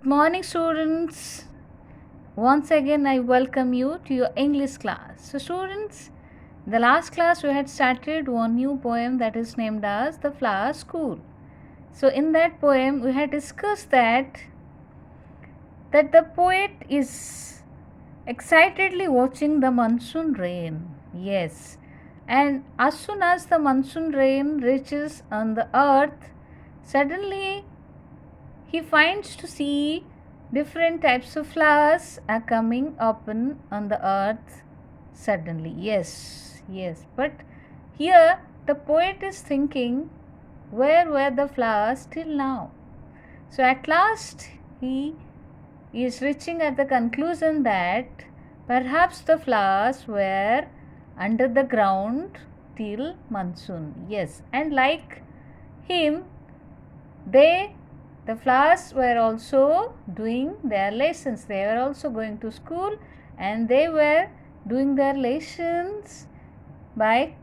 Morning, students. Once again, I welcome you to your English class. So, students, in the last class we had started one new poem that is named as The Flower School. So, in that poem, we had discussed that the poet is excitedly watching the monsoon rain. Yes, and as soon as the monsoon rain reaches on the earth, suddenly he finds to see different types of flowers are coming open on the earth suddenly. Yes. But here the poet is thinking, where were the flowers till now? So at last he is reaching at the conclusion that perhaps the flowers were under the ground till monsoon. Yes, and like him, they the flowers were also doing their lessons. They were also going to school and they were doing their lessons by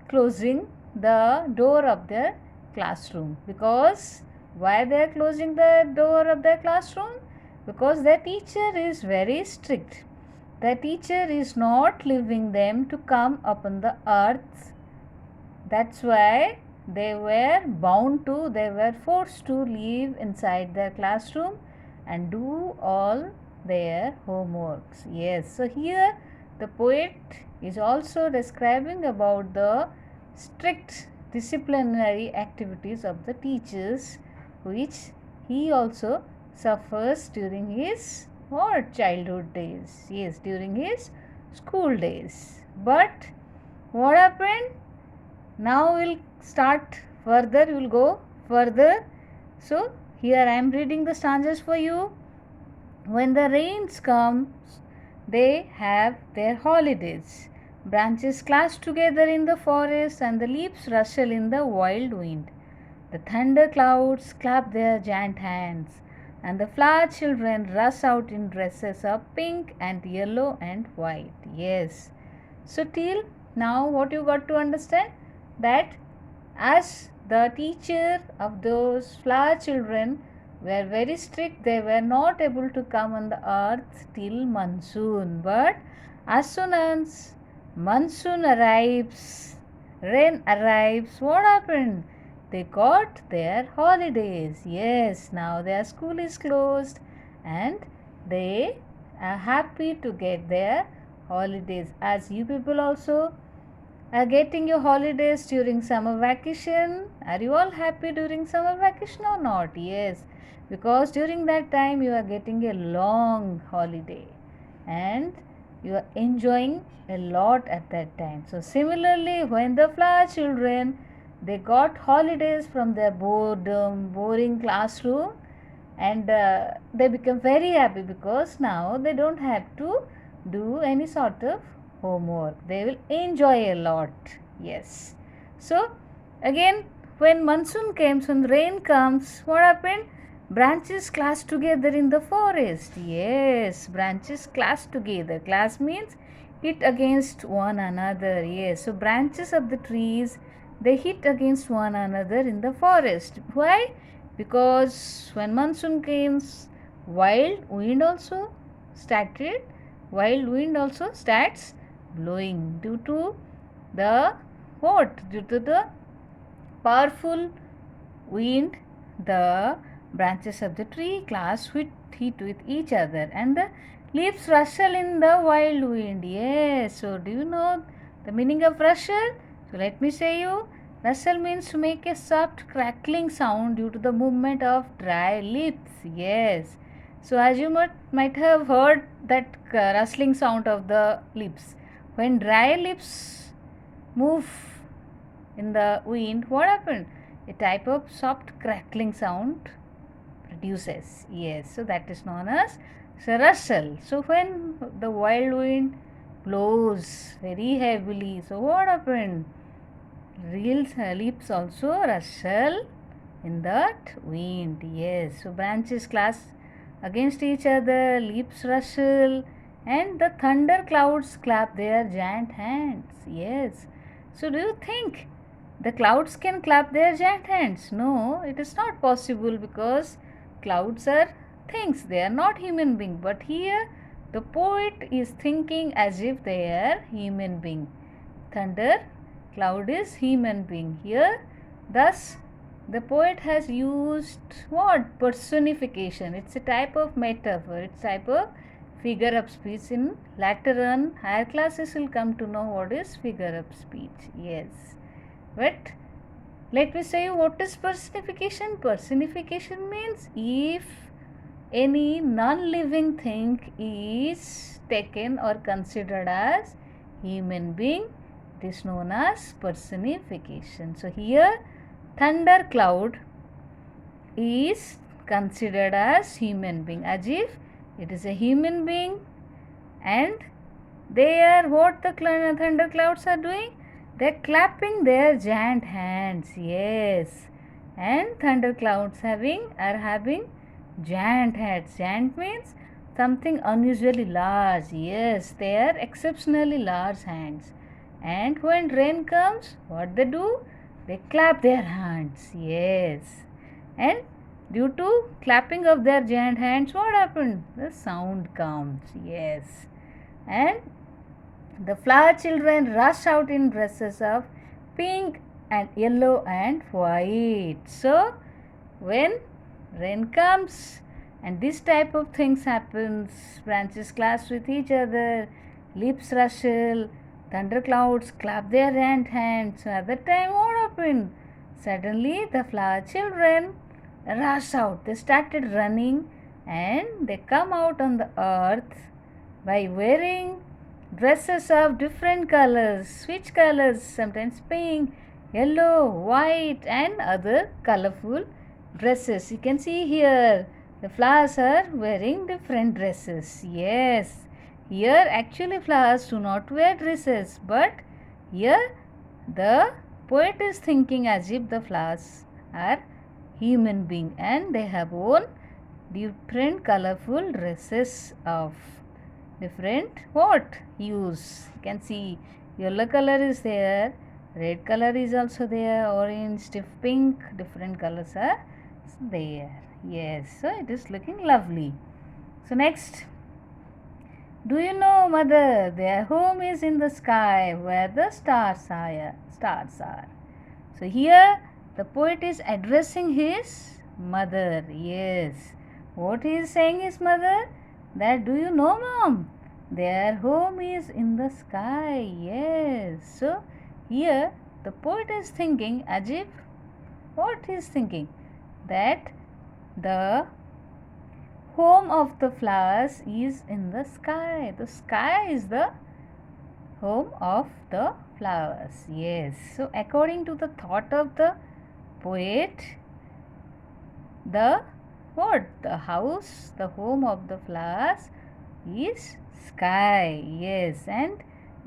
closing the door of their classroom. Because why they are closing the door of their classroom? Because their teacher is very strict. The teacher is not leaving them to come upon the earth. That's why they were forced to live inside their classroom and do all their homeworks. Yes, so here the poet is also describing about the strict disciplinary activities of the teachers, which he also suffers during his childhood days. Yes, during his school days. But what happened? Now we'll start further, we'll go further. So here I am reading the stanzas for you. When the rains come, they have their holidays. Branches clash together in the forest and the leaves rustle in the wild wind. The thunder clouds clap their giant hands and the flower children rush out in dresses of pink and yellow and white. Yes. So till now what you got to understand? That as the teacher of those flower children were very strict, they were not able to come on the earth till monsoon. But as soon as monsoon arrives, rain arrives, what happened? They got their holidays. Yes, now their school is closed and they are happy to get their holidays. As you people also are getting your holidays during summer vacation. Are you all happy during summer vacation or not? Yes, because during that time you are getting a long holiday and you are enjoying a lot at that time. So similarly, when the flower children they got holidays from their boring classroom, and they become very happy because now they don't have to do any sort of homework. They will enjoy a lot. Yes. So again, when monsoon comes, when rain comes, what happened? Branches clash together in the forest. Yes, branches clash together. Clash means hit against one another. Yes, so branches of the trees they hit against one another in the forest. Why? Because when monsoon comes, wild wind also started. Wild wind also starts blowing due to the what? Due to the powerful wind, the branches of the tree clash with hit with each other and the leaves rustle in the wild wind. Yes, so do you know the meaning of rustle? So let me say you. Rustle means to make a soft crackling sound due to the movement of dry leaves. Yes. So as you might have heard that rustling sound of the leaves. When dry leaves move in the wind, what happened? A type of soft crackling sound produces. Yes, so that is known as rustle. So when the wild wind blows very heavily, so what happened? Real leaves also rustle in that wind. Yes, so branches clash against each other, leaves rustle, and the thunder clouds clap their giant hands. Yes. So do you think the clouds can clap their giant hands? No, it is not possible because clouds are things. They are not human being. But here the poet is thinking as if they are human being. Thunder cloud is human being. Here thus the poet has used what? Personification. It's a type of metaphor. It's a type of figure of speech. In later on higher classes will come to know what is figure of speech. Yes. But let me say what is personification. Personification means if any non-living thing is taken or considered as human being, it is known as personification. So here thunder cloud is considered as human being, as if it is a human being, and they are what the thunder clouds are doing? They are clapping their giant hands. Yes, and thunder clouds are having giant heads. Giant means something unusually large. Yes, they are exceptionally large hands. And when rain comes, what they do? They clap their hands. Yes. And due to clapping of their giant hands, what happened? The sound comes. Yes. And the flower children rush out in dresses of pink and yellow and white. So, when rain comes and this type of things happens, branches clash with each other, leaves rustle, thunderclouds clap their hands. So at that time what happened? Suddenly the flower children rush out. They started running and they come out on the earth by wearing dresses of different colors. Which colors? Sometimes pink, yellow, white and other colorful dresses. You can see here the flowers are wearing different dresses. Yes, here actually flowers do not wear dresses, but here the poet is thinking as if the flowers are human being and they have worn different colorful dresses of different what hues. You can see yellow color is there, red color is also there, orange, stiff pink, different colors are there. Yes, so it is looking lovely. So next, do you know, mother, their home is in the sky where the stars are. So here the poet is addressing his mother. Yes, what he is saying his mother? That, do you know, mom, their home is in the sky. Yes. So here the poet is thinking as if what he is thinking? That the home of the flowers is in the sky. The sky is the home of the flowers. Yes. So according to the thought of the poet, the what? The house, the home of the flowers is sky. Yes. And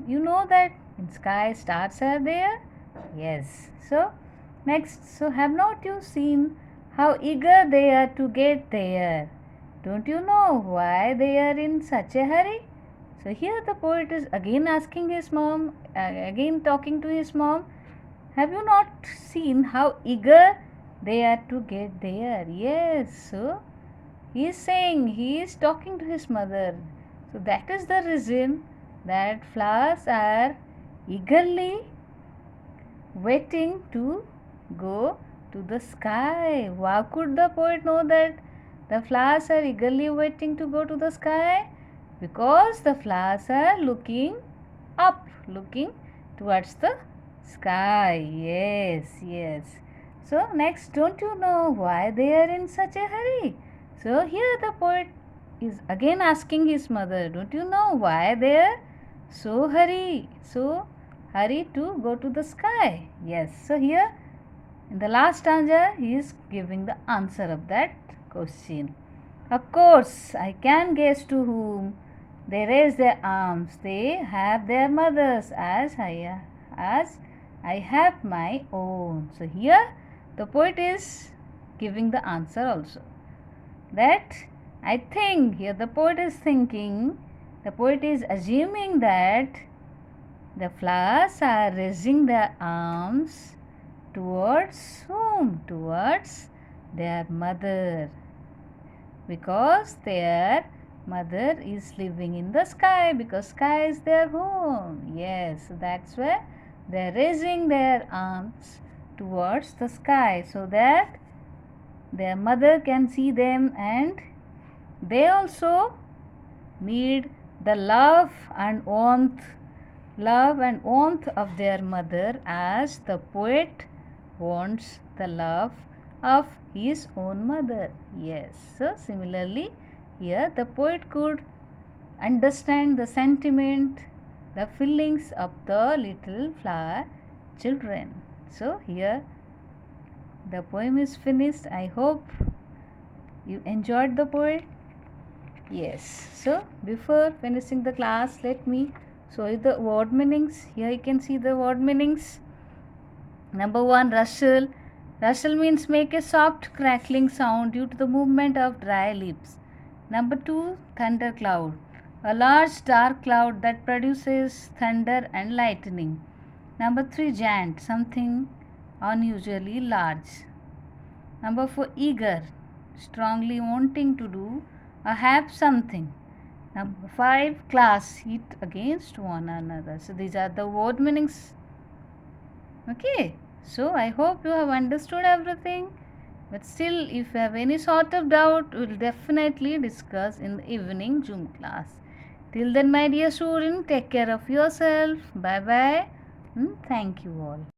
you know that in sky stars are there? Yes. So next, so have not you seen how eager they are to get there? Don't you know why they are in such a hurry? So here the poet is again asking his mom, again talking to his mom, have you not seen how eager they are to get there? Yes. So he is saying, he is talking to his mother. So that is the reason that flowers are eagerly waiting to go to the sky. How could the poet know that the flowers are eagerly waiting to go to the sky? Because the flowers are looking up, looking towards the sky. Yes, yes. So next, don't you know why they are in such a hurry? So here the poet is again asking his mother, don't you know why they are so hurry to go to the sky? Yes. So here in the last stanza he is giving the answer of that question. Of course, I can guess to whom they raise their arms. They have their mothers as I have my own. So here the poet is giving the answer also. That I think here the poet is thinking, the poet is assuming that the flowers are raising their arms towards whom? Towards their mother. because their mother is living in the sky, because sky is their home. Yes, that's why they're raising their arms towards the sky so that their mother can see them, and they also need the love and warmth of their mother, as the poet wants the love of his own mother. Yes, so similarly here the poet could understand the sentiment, the feelings of the little flower children. So here the poem is finished. I hope you enjoyed the poem. Yes, so before finishing the class, let me show you the word meanings. Here you can see the word meanings. Number 1, rustle. Rustle means make a soft crackling sound due to the movement of dry leaves. Number 2, thundercloud. A large dark cloud that produces thunder and lightning. Number 3, giant. Something unusually large. Number 4, eager. Strongly wanting to do or have something. Number 5, class. Hit against one another. So these are the word meanings. Okay. So I hope you have understood everything. But still, if you have any sort of doubt, we will definitely discuss in the evening Zoom class. Till then, my dear student, take care of yourself. Bye bye. Thank you all.